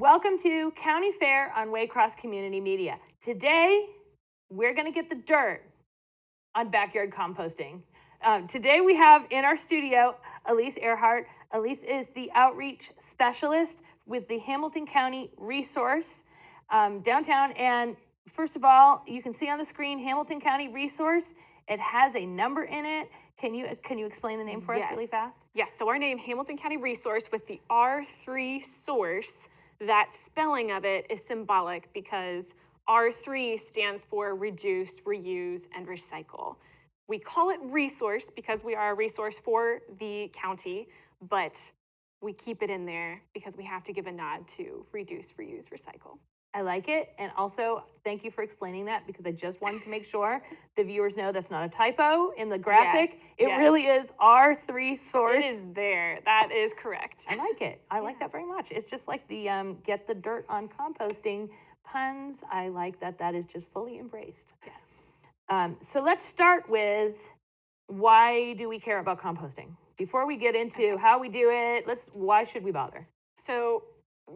Welcome to County Fair on Waycross Community Media. Today, we're going to get the dirt on backyard composting. Today, we have in our studio Elise Erhart. Elise is the outreach specialist with the Hamiton County R3Source downtown. And first of all, you can see on the screen Hamiton County R3Source. It has a number in it. Can you explain the name for us really fast? Yes. So our name, Hamiton County R3Source, with the R3Source. That spelling of it is symbolic because R3 stands for reduce, reuse, and recycle. We call it resource because we are a resource for the county, but we keep it in there because we have to give a nod to reduce, reuse, recycle. I like it. And also, thank you for explaining that because I just wanted to make sure the viewers know that's not a typo in the graphic. It really is R3Source. It is there. That is correct. I like it. I like that very much. It's just like the get the dirt on composting puns. I like that. That is just fully embraced. Yes. So let's start with why do we care about composting? Before we get into how we do it, why should we bother? So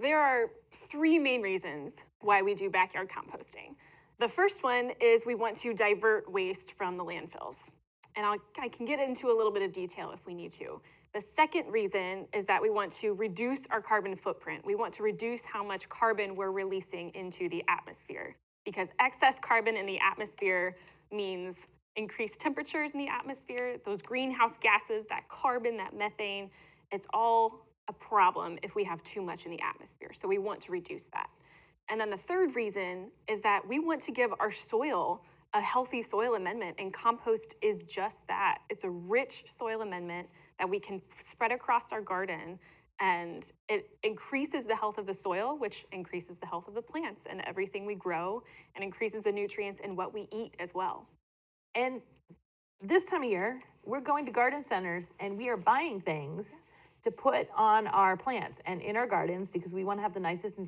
there are three main reasons why we do backyard composting. The first one is we want to divert waste from the landfills. And I can get into a little bit of detail if we need to. The second reason is that we want to reduce our carbon footprint. We want to reduce how much carbon we're releasing into the atmosphere, because excess carbon in the atmosphere means increased temperatures in the atmosphere, those greenhouse gases, that carbon, that methane, it's all a problem if we have too much in the atmosphere. So we want to reduce that. And then the third reason is that we want to give our soil a healthy soil amendment, and compost is just that. It's a rich soil amendment that we can spread across our garden, and it increases the health of the soil, which increases the health of the plants and everything we grow, and increases the nutrients in what we eat as well. And this time of year, we're going to garden centers and we are buying things to put on our plants and in our gardens because we want to have the nicest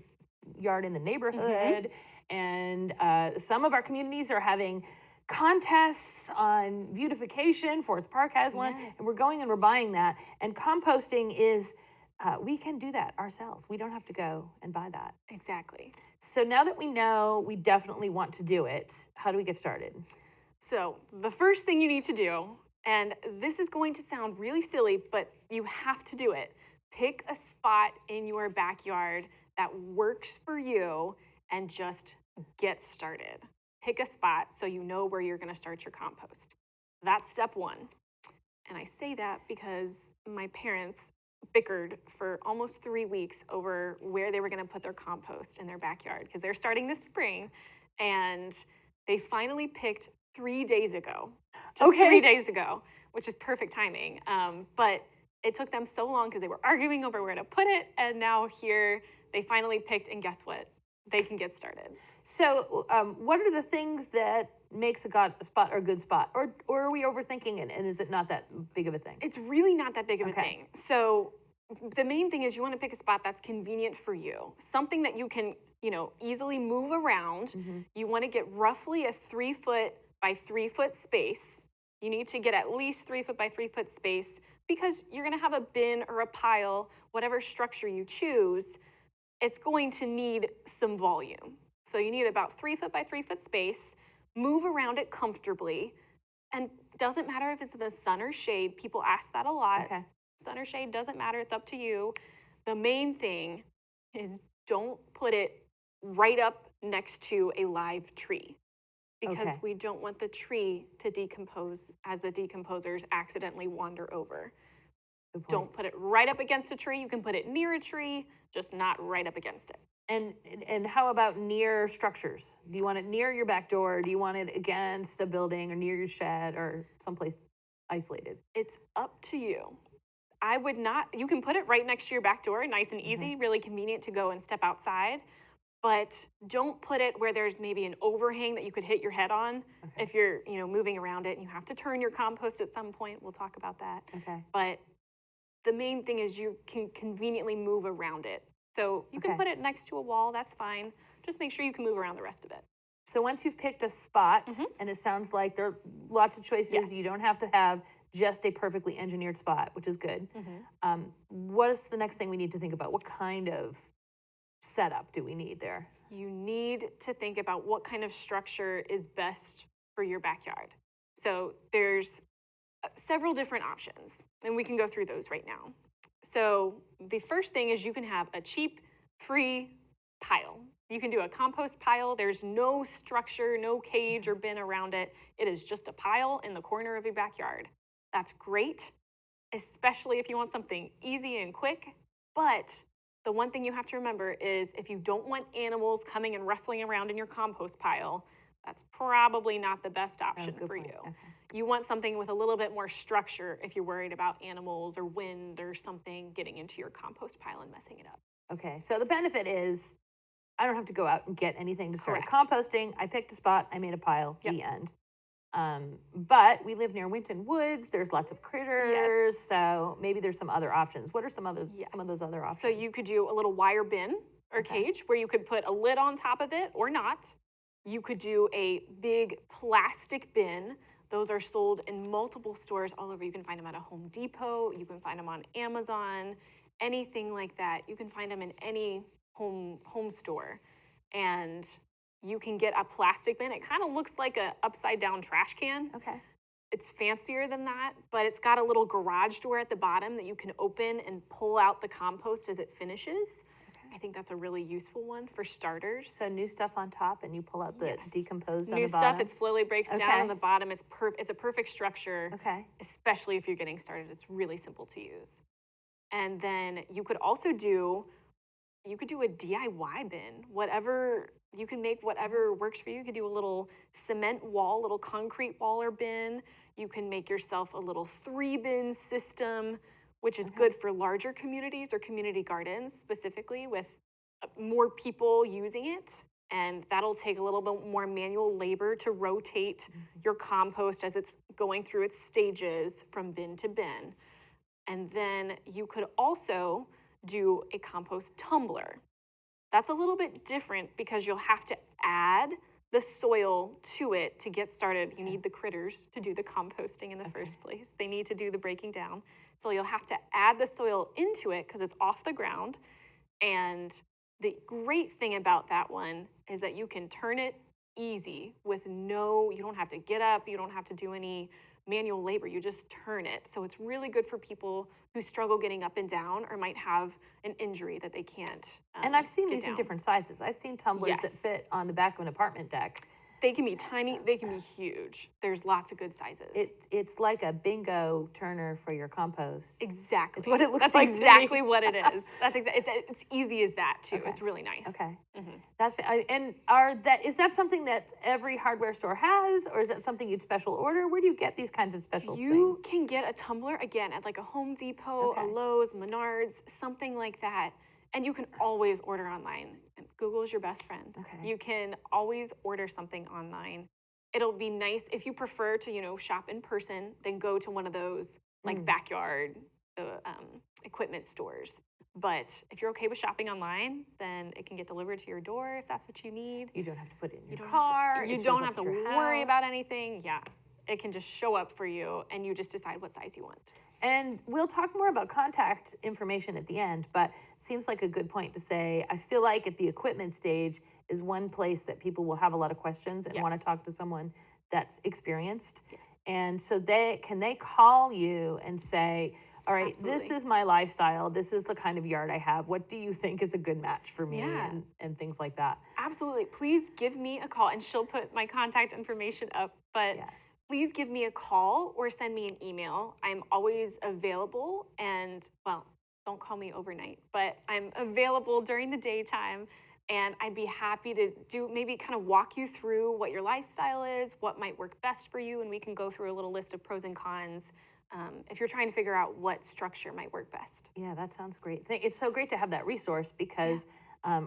yard in the neighborhood. And some of our communities are having contests on beautification. Forest Park has one. And we're going and we're buying that. And composting is, we can do that ourselves. We don't have to go and buy that. Exactly. So now that we know we definitely want to do it, how do we get started? So the first thing you need to do, and this is going to sound really silly, but you have to do it. Pick a spot in your backyard that works for you and just get started. Pick a spot so you know where you're going to start your compost. That's step one. And I say that because my parents bickered for almost 3 weeks over where they were going to put their compost in their backyard because they're starting this spring, and they finally picked 3 days ago. Just 3 days ago, which is perfect timing. But it took them so long because they were arguing over where to put it. And now here they finally picked, and guess what? They can get started. So what are the things that makes a spot or a good spot? Or are we overthinking it? And is it not that big of a thing? It's really not that big of a thing. So the main thing is you want to pick a spot that's convenient for you. Something that you can, easily move around. You want to get roughly a 3 foot by 3 foot space. You need to get at least 3 foot by 3 foot space because you're going to have a bin or a pile, whatever structure you choose, it's going to need some volume. So you need about 3 foot by 3 foot space, move around it comfortably, and doesn't matter if it's in the sun or shade. People ask that a lot. Okay. Sun or shade, doesn't matter. It's up to you. The main thing is don't put it right up next to a live tree, because we don't want the tree to decompose as the decomposers accidentally wander over. Don't put it right up against a tree. You can put it near a tree, just not right up against it. And how about near structures? Do you want it near your back door? Do you want it against a building or near your shed or someplace isolated? It's up to you. I would not, you can put it right next to your back door, nice and easy, really convenient to go and step outside. But don't put it where there's maybe an overhang that you could hit your head on if you're, moving around it and you have to turn your compost at some point. We'll talk about that. But the main thing is you can conveniently move around it. So you can put it next to a wall, that's fine. Just make sure you can move around the rest of it. So once you've picked a spot, and it sounds like there are lots of choices, you don't have to have just a perfectly engineered spot, which is good. What is the next thing we need to think about? What kind of setup do we need there? You need to think about what kind of structure is best for your backyard. So there's several different options, and we can go through those right now. So the first thing is you can have a cheap, free pile. You can do a compost pile. There's no structure, no cage or bin around it. It is just a pile in the corner of your backyard. That's great, especially if you want something easy and quick. But the one thing you have to remember is if you don't want animals coming and rustling around in your compost pile, that's probably not the best option for you. Okay. You want something with a little bit more structure if you're worried about animals or wind or something getting into your compost pile and messing it up. Okay, so the benefit is I don't have to go out and get anything to start Correct. composting. I picked a spot, I made a pile, Yep. the end. But we live near Winton Woods. There's lots of critters, so maybe there's some other options. What are some of those other options? So you could do a little wire bin or cage where you could put a lid on top of it or not. You could do a big plastic bin. Those are sold in multiple stores all over. You can find them at a Home Depot. You can find them on Amazon, anything like that. You can find them in any home store. And you can get a plastic bin. It kind of looks like an upside down trash can. Okay. It's fancier than that, but it's got a little garage door at the bottom that you can open and pull out the compost as it finishes. Okay. I think that's a really useful one for starters. So new stuff on top, and you pull out the decomposed on new the bottom? stuff, it slowly breaks down on the bottom. It's a perfect structure, especially if you're getting started. It's really simple to use. And then you could also do a DIY bin. You can make whatever works for you. You could do a little cement wall, little concrete wall or bin. You can make yourself a little 3-bin system, which is good for larger communities or community gardens specifically with more people using it. And that'll take a little bit more manual labor to rotate your compost as it's going through its stages from bin to bin. And then you could also do a compost tumbler. That's a little bit different because you'll have to add the soil to it to get started. You need the critters to do the composting in the first place. They need to do the breaking down. So you'll have to add the soil into it because it's off the ground. And the great thing about that one is that you can turn it easy with you don't have to get up, you don't have to do any manual labor, you just turn it. So it's really good for people who struggle getting up and down or might have an injury that they can't And I've seen these in different sizes. I've seen tumblers that Yes. fit on the back of an apartment deck. They can be tiny, they can be huge. There's lots of good sizes. It's like a bingo turner for your compost. Exactly. It's what it looks That's like to exactly me. what it is. That's it's easy as that too. Okay. It's really nice. Okay. Mm-hmm. Is that something that every hardware store has, or is that something you'd special order? Where do you get these kinds of special You things? can get a tumbler again at like a Home Depot, a Lowe's, Menards, something like that. And you can always order online. Google is your best friend. Okay. You can always order something online. It'll be nice if you prefer to, shop in person, then go to one of those like backyard equipment stores. But if you're okay with shopping online, then it can get delivered to your door if that's what you need. You don't have to put it in your don't car. You don't have to worry about anything. Yeah. It can just show up for you and you just decide what size you want. And we'll talk more about contact information at the end, but seems like a good point to say, I feel like at the equipment stage is one place that people will have a lot of questions and want to talk to someone that's experienced. Yes. And so they call you and say, all right, Absolutely. this is my lifestyle. This is the kind of yard I have. What do you think is a good match for me? Yeah. And things like that. Absolutely. Please give me a call, and she'll put my contact information up. But please give me a call or send me an email. I'm always available, and don't call me overnight, but I'm available during the daytime, and I'd be happy to maybe kind of walk you through what your lifestyle is, what might work best for you, and we can go through a little list of pros and cons if you're trying to figure out what structure might work best. Yeah, that sounds great. It's so great to have that resource because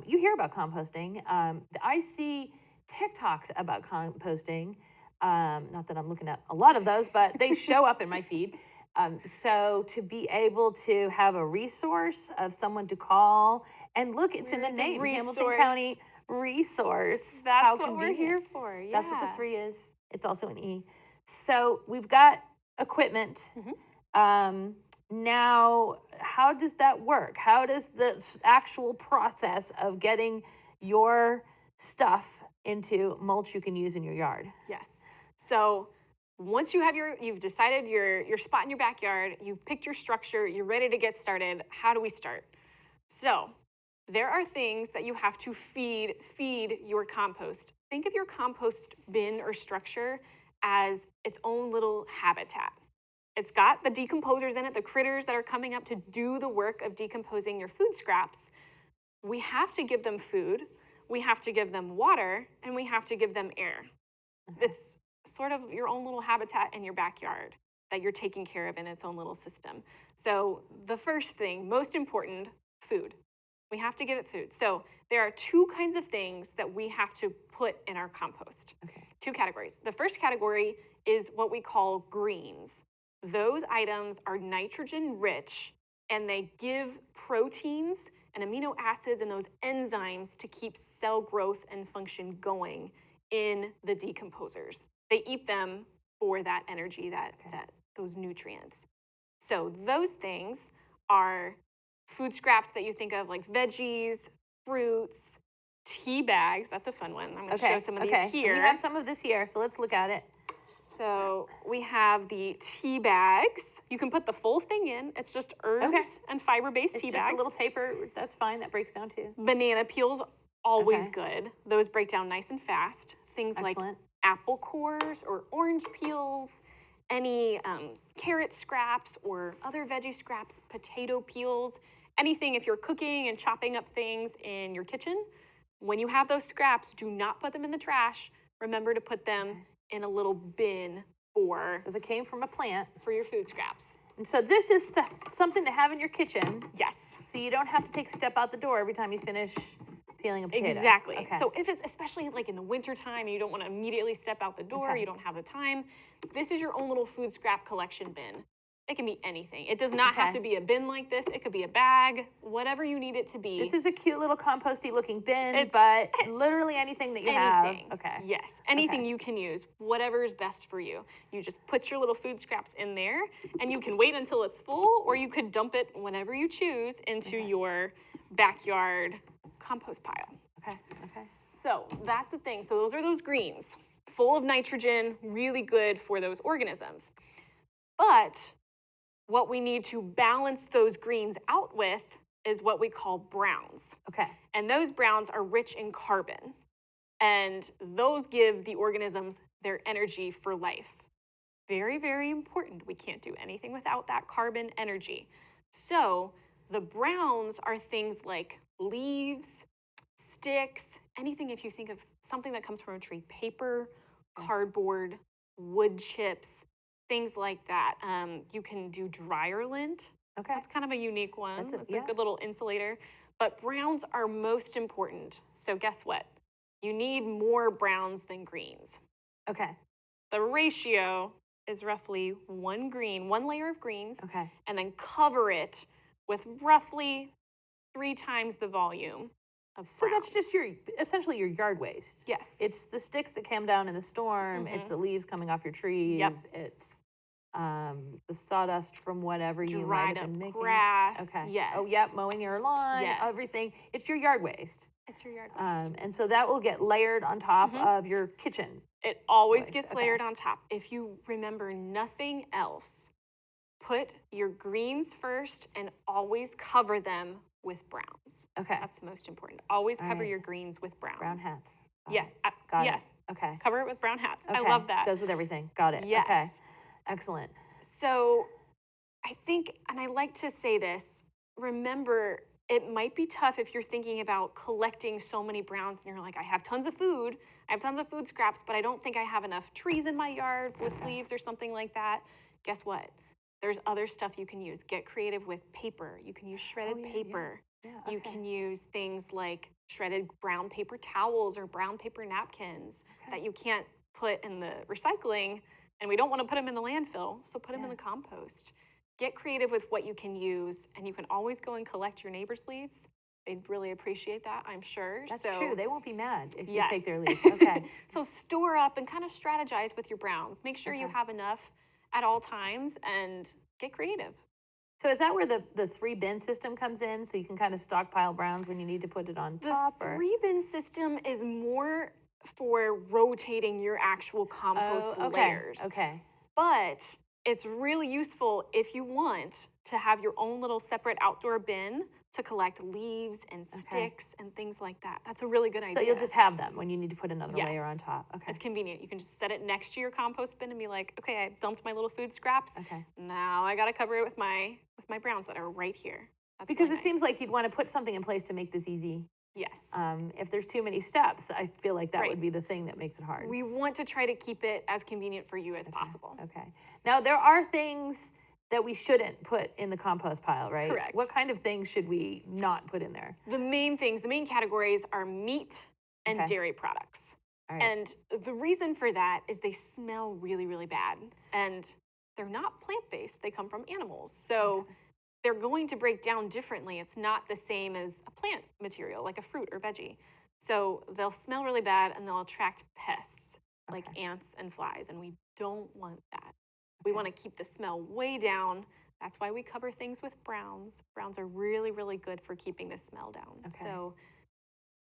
you hear about composting. I see TikToks about composting. Not that I'm looking at a lot of those, but they show up in my feed. So to be able to have a resource of someone to call, and look, it's in the name, Hamilton County R3Source. That's what we're here for. Yeah. That's what the 3 is. It's also an E. So we've got equipment. Now, how does that work? How does the actual process of getting your stuff into mulch you can use in your yard? Yes. So once you have you've decided your spot in your backyard, you've picked your structure, you're ready to get started, how do we start? So there are things that you have to feed your compost. Think of your compost bin or structure as its own little habitat. It's got the decomposers in it, the critters that are coming up to do the work of decomposing your food scraps. We have to give them food, we have to give them water, and we have to give them air. It's sort of your own little habitat in your backyard that you're taking care of in its own little system. So the first thing, most important, food. We have to give it food. So there are two kinds of things that we have to put in our compost. Okay. Two categories. The first category is what we call greens. Those items are nitrogen rich and they give proteins and amino acids and those enzymes to keep cell growth and function going in the decomposers. They eat them for that energy, that those nutrients. So those things are food scraps that you think of, like veggies, fruits, tea bags. That's a fun one. I'm going to show some of these here. We have some of this here, so let's look at it. So we have the tea bags. You can put the full thing in. It's just herbs and fiber-based tea bags. Just a little paper. That's fine. That breaks down too. Banana peels, always good. Those break down nice and fast. Things like apple cores or orange peels, any carrot scraps or other veggie scraps, potato peels, anything if you're cooking and chopping up things in your kitchen. When you have those scraps, do not put them in the trash. Remember to put them in a little bin so if it came from a plant for your food scraps. And so this is something to have in your kitchen. Yes. So you don't have to take a step out the door every time you finish peeling a potato. Exactly. Okay. So if it's especially like in the wintertime and you don't want to immediately step out the door, you don't have the time, this is your own little food scrap collection bin. It can be anything. It does not have to be a bin like this. It could be a bag, whatever you need it to be. This is a cute little composty looking bin, but literally anything that you have. Okay. Yes, anything you can use, whatever is best for you. You just put your little food scraps in there and you can wait until it's full or you could dump it whenever you choose into your backyard compost pile. Okay. So that's the thing. So those are those greens, full of nitrogen, really good for those organisms. But what we need to balance those greens out with is what we call browns. Okay. And those browns are rich in carbon. And those give the organisms their energy for life. Very, very important. We can't do anything without that carbon energy. So the browns are things like leaves, sticks, anything if you think of something that comes from a tree, paper, cardboard, wood chips, things like that. You can do dryer lint. Okay. That's kind of a unique one. That's a good little insulator. But browns are most important. So guess what? You need more browns than greens. Okay. The ratio is roughly one layer of greens, and then cover it with roughly 3 times the volume of browns. So that's just essentially your yard waste. Yes. It's the sticks that came down in the storm. It's the leaves coming off your trees. Yep. It's the sawdust from whatever you might have been making. Grass. Okay. Yes. Oh, yep. Mowing your lawn. Yes. Everything. It's your yard waste. It's your yard waste. And so that will get layered on top of your kitchen. It always gets layered on top. If you remember nothing else, put your greens first and always cover them with browns. Okay. That's the most important. Always cover your greens with browns. Brown hats. Yes. Got yes. it. Okay. Cover it with brown hats. Okay. I love that. Goes with everything. Got it. Yes. Okay. Excellent. So I think, and I like to say this, remember, it might be tough if you're thinking about collecting so many browns and you're like, I have tons of food, I have tons of food scraps, but I don't think I have enough trees in my yard with leaves or something like that. Guess what? There's other stuff you can use. Get creative with paper. You can use shredded paper. Yeah, You can use things like shredded brown paper towels or brown paper napkins that you can't put in the recycling, and we don't want to put them in the landfill, so put them in the compost. Get creative with what you can use, and you can always go and collect your neighbor's leaves. They'd really appreciate that, I'm sure. That's true. They won't be mad if you take their leaves. So store up and kind of strategize with your browns. Make sure you have enough at all times and get creative. So is that where the 3-bin system comes in? So you can kind of stockpile browns when you need to put it on The top? Or 3-bin system is more for rotating your actual compost layers. Okay. But it's really useful if you want to have your own little separate outdoor bin to collect leaves and sticks and things like that. That's a really good idea. So you'll just have them when you need to put another layer Yes. on top. Okay. It's convenient. You can just set it next to your compost bin and be like, okay, I dumped my little food scraps. Okay. Now I got to cover it with my browns that are right here. That's Because really it seems nice. like you'd want to put something in place to make this easy. Yes. If there's too many steps, I feel like that Right. would be the thing that makes it hard. We want to try to keep it as convenient for you as possible. Okay. Now, there are things that we shouldn't put in the compost pile, right? Correct. What kind of things should we not put in there? The main categories are meat and Okay. dairy products. All right. And the reason for that is they smell really, really bad. And they're not plant-based. They come from animals. So they're going to break down differently. It's not the same as a plant material, like a fruit or veggie. So they'll smell really bad and they'll attract pests like ants and flies. And we don't want that. We want to keep the smell way down. That's why we cover things with browns. Browns are really, really good for keeping the smell down. Okay. So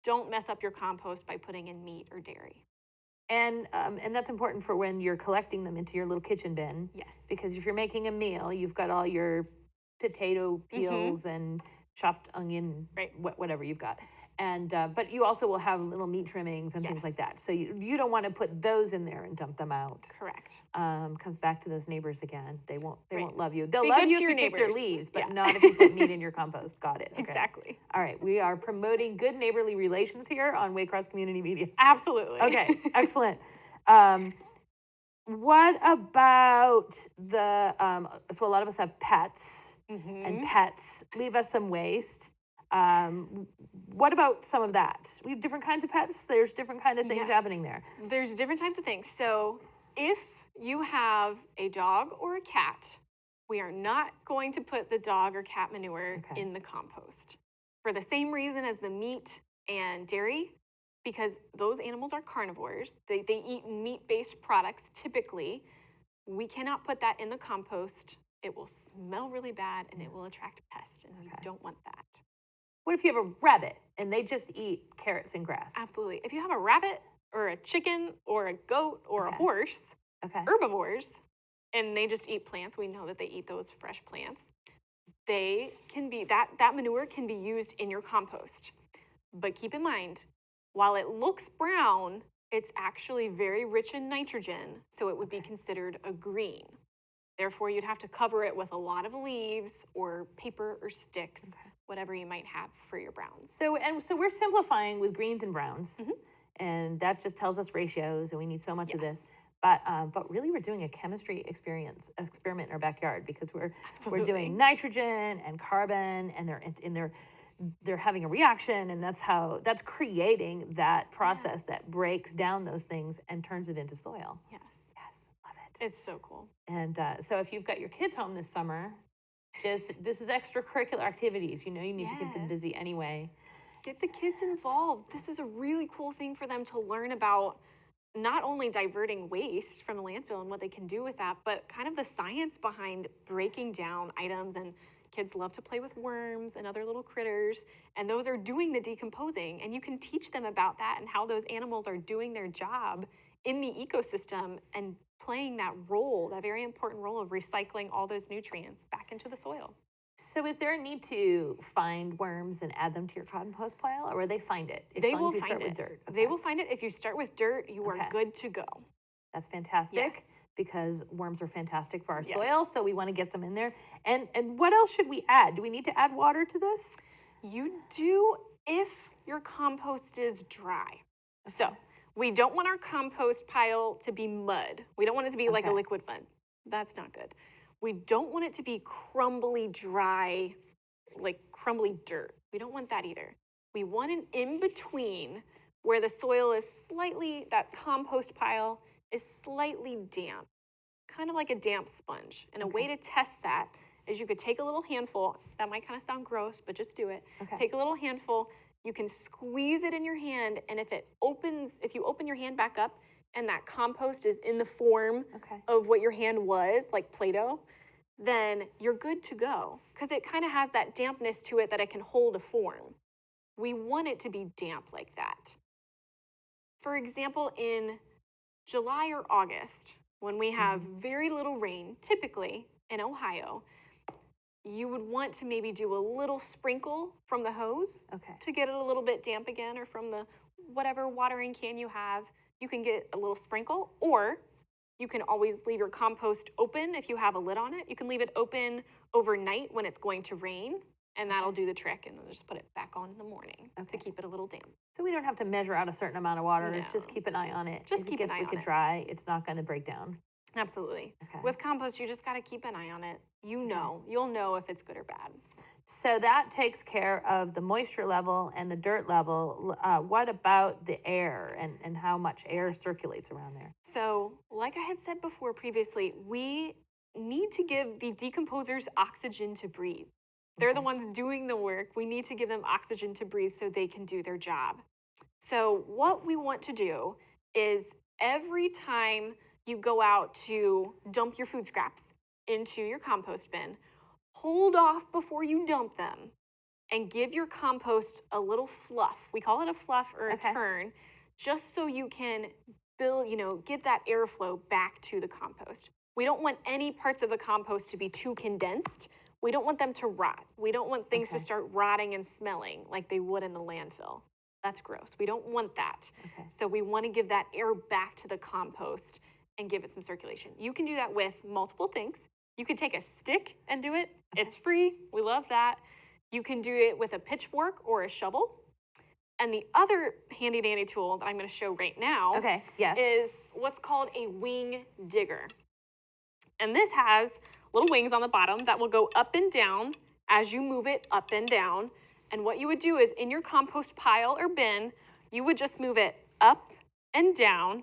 don't mess up your compost by putting in meat or dairy. And that's important for when you're collecting them into your little kitchen bin. Yes. Because if you're making a meal, you've got all your potato peels and chopped onion, Right. whatever you've got. And but you also will have little meat trimmings and things like Yes. that. So you don't want to put those in there and dump them out. Correct. Comes back to those neighbors again. They won't Right. love you. They'll Be love good you to if your you take their neighbors. leaves, but Yeah. not if you put meat in your compost. Got it. Okay. Exactly. All right. We are promoting good neighborly relations here on Waycross Community Media. Absolutely. Okay. Excellent. What about the so a lot of us have pets, and pets leave us some waste. What about some of that? We have different kinds of pets. There's different kind of things Yes. happening there. There's different types of things. So if you have a dog or a cat, we are not going to put the dog or cat manure Okay. in the compost for the same reason as the meat and dairy, because those animals are carnivores. They eat meat-based products typically. We cannot put that in the compost. It will smell really bad and it will attract pests, and we don't want that. What if you have a rabbit and they just eat carrots and grass? Absolutely. If you have a rabbit or a chicken or a goat or a horse, herbivores, and they just eat plants, we know that they eat those fresh plants. They can be, that manure can be used in your compost. But keep in mind, while it looks brown, it's actually very rich in nitrogen, so it would be considered a green. Therefore, you'd have to cover it with a lot of leaves or paper or sticks, whatever you might have for your browns. So we're simplifying with greens and browns, and that just tells us ratios, and we need so much of this. But really, we're doing a chemistry experiment in our backyard, because we're doing nitrogen and carbon, and they're having a reaction, and that's creating that process that breaks down those things and turns it into soil. Yes, love it. It's so cool. And so if you've got your kids home this summer, this is extracurricular activities. You need to keep them busy anyway. Get the kids involved. This is a really cool thing for them to learn about, not only diverting waste from the landfill and what they can do with that, but kind of the science behind breaking down items. And kids love to play with worms and other little critters, and those are doing the decomposing. And you can teach them about that and how those animals are doing their job in the ecosystem and playing that role, that very important role of recycling all those nutrients back into the soil. So is there a need to find worms and add them to your compost pile, or they find it as They long will as you find start it. with dirt? They will find it. If you start with dirt, you are good to go. That's fantastic. Yes. Because worms are fantastic for our Yes. soil, so we want to get some in there. And what else should we add? Do we need to add water to this? You do if your compost is dry. So we don't want our compost pile to be mud. We don't want it to be like a liquid mud. That's not good. We don't want it to be crumbly, dry, like crumbly dirt. We don't want that either. We want an in-between where the soil is slightly, that compost pile is slightly damp, kind of like a damp sponge. And a way to test that is you could take a little handful. That might kind of sound gross, but just do it. Take a little handful. You can squeeze it in your hand, and if you open your hand back up and that compost is in the form of what your hand was, like Play-Doh, then you're good to go because it kind of has that dampness to it that it can hold a form. We want it to be damp like that. For example, in July or August, when we have very little rain, typically in Ohio, you would want to maybe do a little sprinkle from the hose to get it a little bit damp again, or from the whatever watering can you have. You can get a little sprinkle, or you can always leave your compost open if you have a lid on it. You can leave it open overnight when it's going to rain, and that'll do the trick, and then just put it back on in the morning to keep it a little damp. So we don't have to measure out a certain amount of water. No. Just keep an eye on it. Just keep an eye on it. If it gets wicked dry, it's not going to break down. Absolutely. With compost, you just got to keep an eye on it. You'll know if it's good or bad. So that takes care of the moisture level and the dirt level. What about the air and how much air circulates around there? So, like I had said before previously, we need to give the decomposers oxygen to breathe. They're the ones doing the work. We need to give them oxygen to breathe so they can do their job. So what we want to do is every time you go out to dump your food scraps into your compost bin, hold off before you dump them and give your compost a little fluff. We call it a fluff or a turn, just so you can build, give that airflow back to the compost. We don't want any parts of the compost to be too condensed. We don't want them to rot. We don't want things to start rotting and smelling like they would in the landfill. That's gross. We don't want that. So we want to give that air back to the compost and give it some circulation. You can do that with multiple things. You can take a stick and do it. It's free. We love that. You can do it with a pitchfork or a shovel. And the other handy dandy tool that I'm going to show right now is what's called a wing digger. And this has little wings on the bottom that will go up and down as you move it up and down. And what you would do is in your compost pile or bin, you would just move it up and down.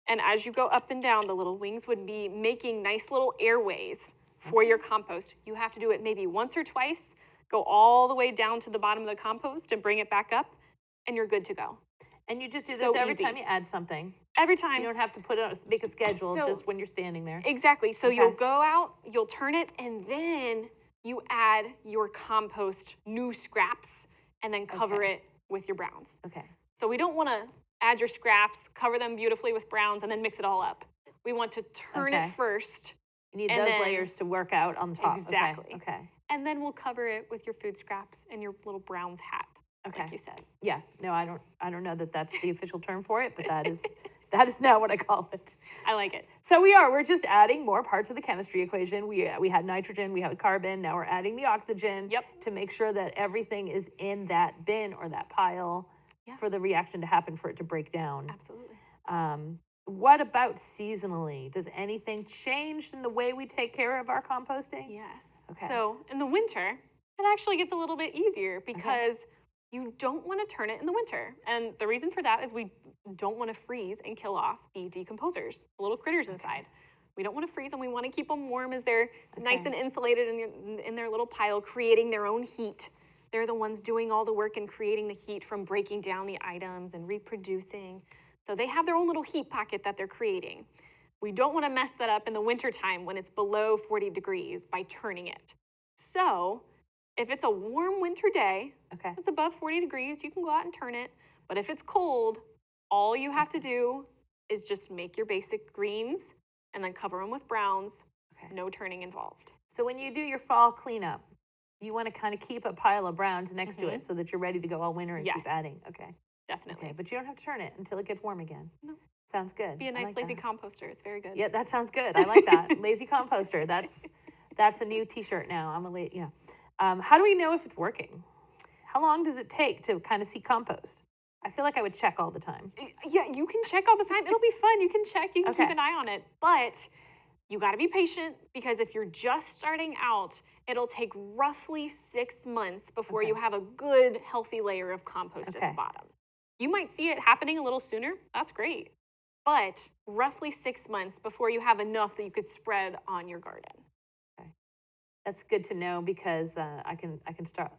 And as you go up and down, the little wings would be making nice little airways for your compost. You have to do it maybe once or twice, go all the way down to the bottom of the compost and bring it back up, and you're good to go. And you just do this every time you add something. Every time. You don't have to make a schedule just when you're standing there. Exactly. So you'll go out, you'll turn it, and then you add your compost new scraps and then cover it with your browns. So we don't want to add your scraps, cover them beautifully with browns, and then mix it all up. We want to turn it first. You need those layers to work out on the top. Exactly. And then we'll cover it with your food scraps and your little browns hat. Like you said. Yeah. No, I don't know that that's the official term for it, but that is now what I call it. I like it. So we're just adding more parts of the chemistry equation. We had nitrogen, we had carbon, now we're adding the oxygen to make sure that everything is in that bin or that pile for the reaction to happen, for it to break down. Absolutely. What about seasonally? Does anything change in the way we take care of our composting? Yes. So in the winter, it actually gets a little bit easier because you don't want to turn it in the winter. And the reason for that is we don't want to freeze and kill off the decomposers, the little critters inside. We don't want to freeze them. We want to keep them warm as they're nice and insulated in their little pile, creating their own heat. They're the ones doing all the work and creating the heat from breaking down the items and reproducing. So they have their own little heat pocket that they're creating. We don't want to mess that up in the wintertime when it's below 40 degrees by turning it. So if it's a warm winter day, it's above 40 degrees, you can go out and turn it. But if it's cold, all you have to do is just make your basic greens and then cover them with browns. No turning involved. So when you do your fall cleanup, you want to kind of keep a pile of browns next to it so that you're ready to go all winter and keep adding. Definitely. But you don't have to turn it until it gets warm again. No. Sounds good. Be a nice lazy composter. It's very good. Yeah, that sounds good. I like that. Lazy composter. That's a new t-shirt now. How do we know if it's working? How long does it take to kind of see compost? I feel like I would check all the time. Yeah, you can check all the time. It'll be fun. You can check. You can keep an eye on it. But you got to be patient, because if you're just starting out, it'll take roughly 6 months before you have a good, healthy layer of compost at the bottom. You might see it happening a little sooner. That's great. But roughly 6 months before you have enough that you could spread on your garden. That's good to know, because I can start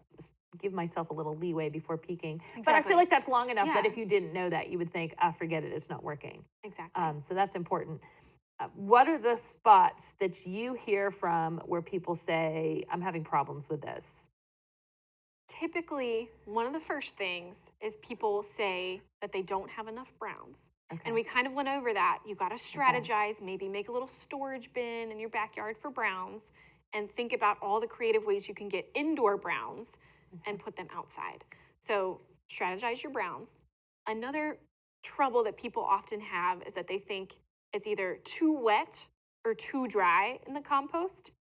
give myself a little leeway before peaking. But I feel like that's long enough that if you didn't know that, you would think, forget it, it's not working. Exactly. So that's important. What are the spots that you hear from where people say, I'm having problems with this? Typically, one of the first things is people say that they don't have enough browns. Okay. And we kind of went over that. You got to strategize, maybe make a little storage bin in your backyard for browns, and think about all the creative ways you can get indoor browns and put them outside. So, strategize your browns. Another trouble that people often have is that they think it's either too wet or too dry in the compost.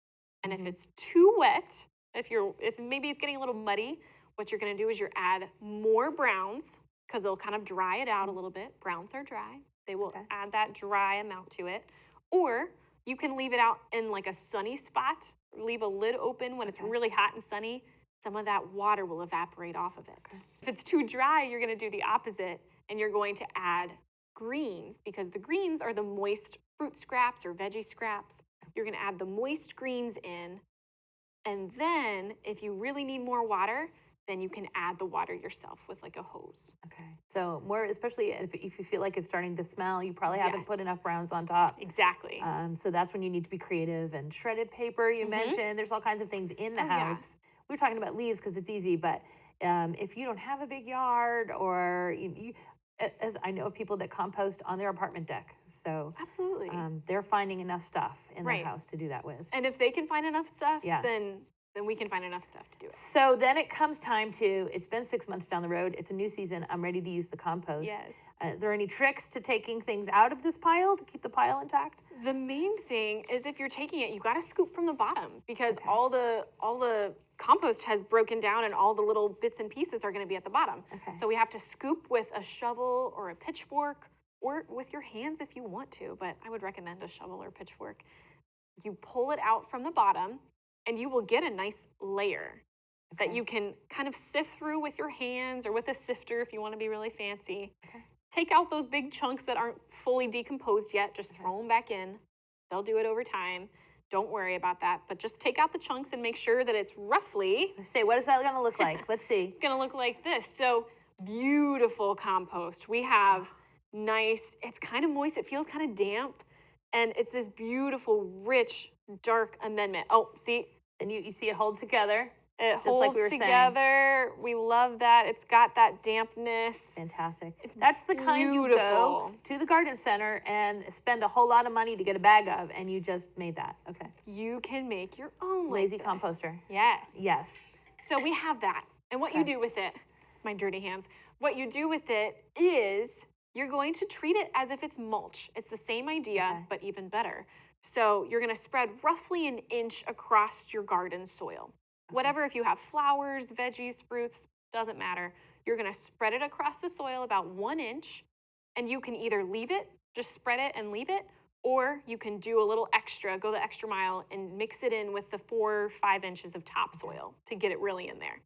And if it's too wet, if maybe it's getting a little muddy, what you're going to do is you're add more browns because they'll kind of dry it out a little bit. Browns are dry. They will add that dry amount to it. Or you can leave it out in like a sunny spot. Leave a lid open when it's really hot and sunny. Some of that water will evaporate off of it. If it's too dry, you're going to do the opposite and you're going to add greens because the greens are the moist fruit scraps or veggie scraps. You're going to add the moist greens in. And then if you really need more water, then you can add the water yourself with like a hose. Okay. So more, especially if you feel like it's starting to smell, you probably haven't put enough browns on top. Exactly. So that's when you need to be creative. And shredded paper, you mentioned, there's all kinds of things in the house. We were talking about leaves because it's easy, but if you don't have a big yard or as I know of people that compost on their apartment deck. So absolutely, they're finding enough stuff in their house to do that with. And if they can find enough stuff, then we can find enough stuff to do it. So then it comes time to, it's been 6 months down the road. It's a new season. I'm ready to use the compost. Yes. Are there any tricks to taking things out of this pile to keep the pile intact? The main thing is if you're taking it, you got to scoop from the bottom because all the compost has broken down and all the little bits and pieces are going to be at the bottom. So we have to scoop with a shovel or a pitchfork or with your hands if you want to, but I would recommend a shovel or pitchfork. You pull it out from the bottom and you will get a nice layer that you can kind of sift through with your hands or with a sifter if you want to be really fancy. Take out those big chunks that aren't fully decomposed yet. Just throw them back in. They'll do it over time. Don't worry about that. But just take out the chunks and make sure that it's roughly... Let's see, what is that going to look like? Let's see. It's going to look like this. So beautiful compost. We have nice, it's kind of moist. It feels kind of damp. And it's this beautiful, rich, dark amendment. Oh, see? And you see it hold together. It just holds like we were together. Saying. We love that. It's got that dampness. Fantastic. That's the kind you go to the garden center and spend a whole lot of money to get a bag of, and you just made that. Okay. You can make your own lazy composter. Yes. Yes. So we have that. And what you do with it, my dirty hands, what you do with it is you're going to treat it as if it's mulch. It's the same idea, but even better. So you're going to spread roughly an inch across your garden soil. Whatever, if you have flowers, veggies, fruits, doesn't matter. You're going to spread it across the soil about 1 inch, and you can either leave it, just spread it and leave it, or you can do a little extra, go the extra mile and mix it in with the 4 or 5 inches of topsoil to get it really in there.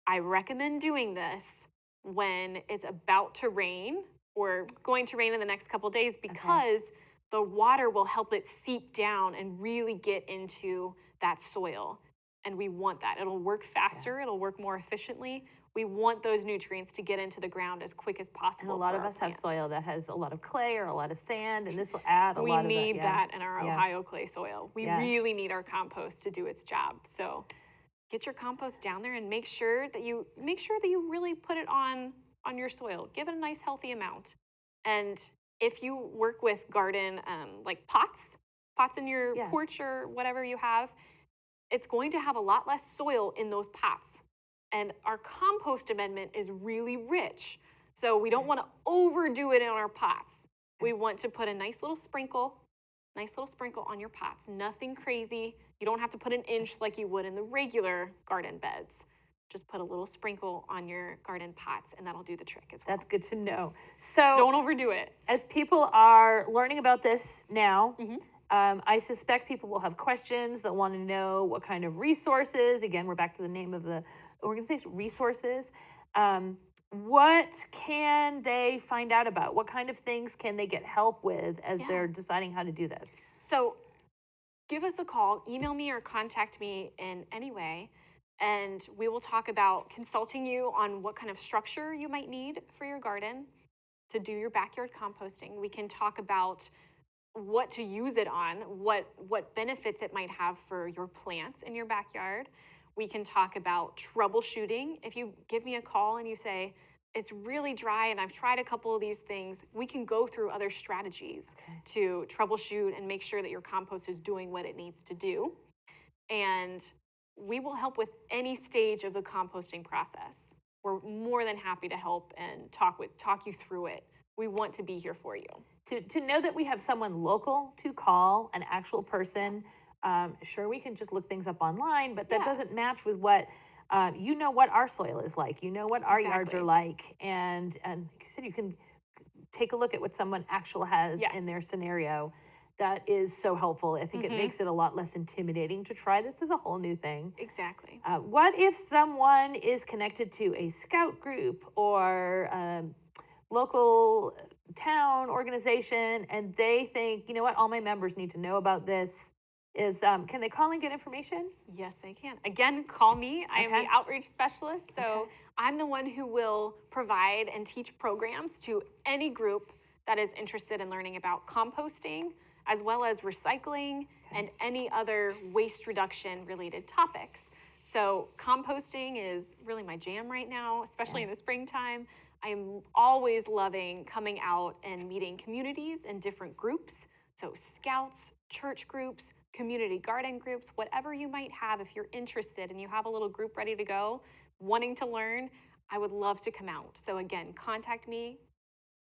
I recommend doing this when it's about to rain or going to rain in the next couple days because the water will help it seep down and really get into that soil. And we want that. It'll work faster. It'll work more efficiently. We want those nutrients to get into the ground as quick as possible. And a lot of us have soil that has a lot of clay or a lot of sand, and this will add a lot of that. We need that in our Ohio clay soil. We really need our compost to do its job. So get your compost down there and make sure that you really put it on your soil. Give it a nice healthy amount. And if you work with garden like pots in your porch or whatever you have, it's going to have a lot less soil in those pots. And our compost amendment is really rich. So we don't want to overdo it in our pots. We want to put a nice little sprinkle on your pots. Nothing crazy. You don't have to put an inch like you would in the regular garden beds. Just put a little sprinkle on your garden pots and that'll do the trick as well. That's good to know. So don't overdo it. As people are learning about this now, I suspect people will have questions. They'll want to know what kind of resources. Again, we're back to the name of the organization, resources. What can they find out about? What kind of things can they get help with as they're deciding how to do this? So give us a call, email me or contact me in any way, and we will talk about consulting you on what kind of structure you might need for your garden to do your backyard composting. We can talk about what to use it on, what benefits it might have for your plants in your backyard. We can talk about troubleshooting. If you give me a call and you say, it's really dry and I've tried a couple of these things, we can go through other strategies to troubleshoot and make sure that your compost is doing what it needs to do. And we will help with any stage of the composting process. We're more than happy to help and talk you through it. We want to be here for you. To know that we have someone local to call, an actual person. Sure, we can just look things up online, but that doesn't match with what you know what our soil is like. You know what our yards are like, and like I said, you can take a look at what someone actual has in their scenario. That is so helpful. I think it makes it a lot less intimidating to try. This is a whole new thing. Exactly. What if someone is connected to a scout group or local town organization and they think, you know what, all my members need to know about this? Can they call and get information? Yes, they can. Again, call me. I am the outreach specialist. So I'm the one who will provide and teach programs to any group that is interested in learning about composting, as well as recycling and any other waste reduction related topics. So composting is really my jam right now, especially in the springtime. I'm always loving coming out and meeting communities and different groups. So scouts, church groups, community garden groups, whatever you might have. If you're interested and you have a little group ready to go, wanting to learn, I would love to come out. So again, contact me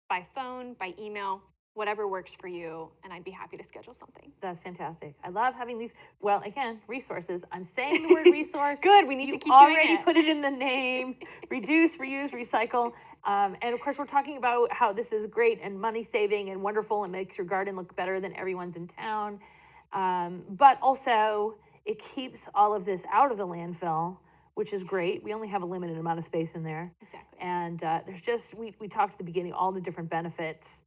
by phone, by email, whatever works for you, and I'd be happy to schedule something. That's fantastic. I love having these, well, again, resources. I'm saying the word resource. Good, we need to keep doing it. You already put it in the name. Reduce, reuse, recycle. And of course, we're talking about how this is great and money saving and wonderful and makes your garden look better than everyone's in town. But also, it keeps all of this out of the landfill, which is great. We only have a limited amount of space in there. Exactly. And there's just, we talked at the beginning, all the different benefits.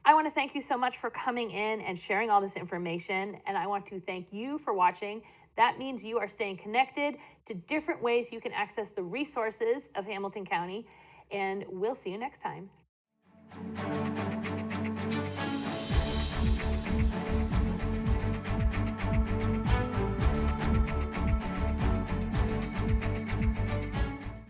I want to thank you so much for coming in and sharing all this information. And I want to thank you for watching. That means you are staying connected to different ways you can access the resources of Hamilton County. And we'll see you next time.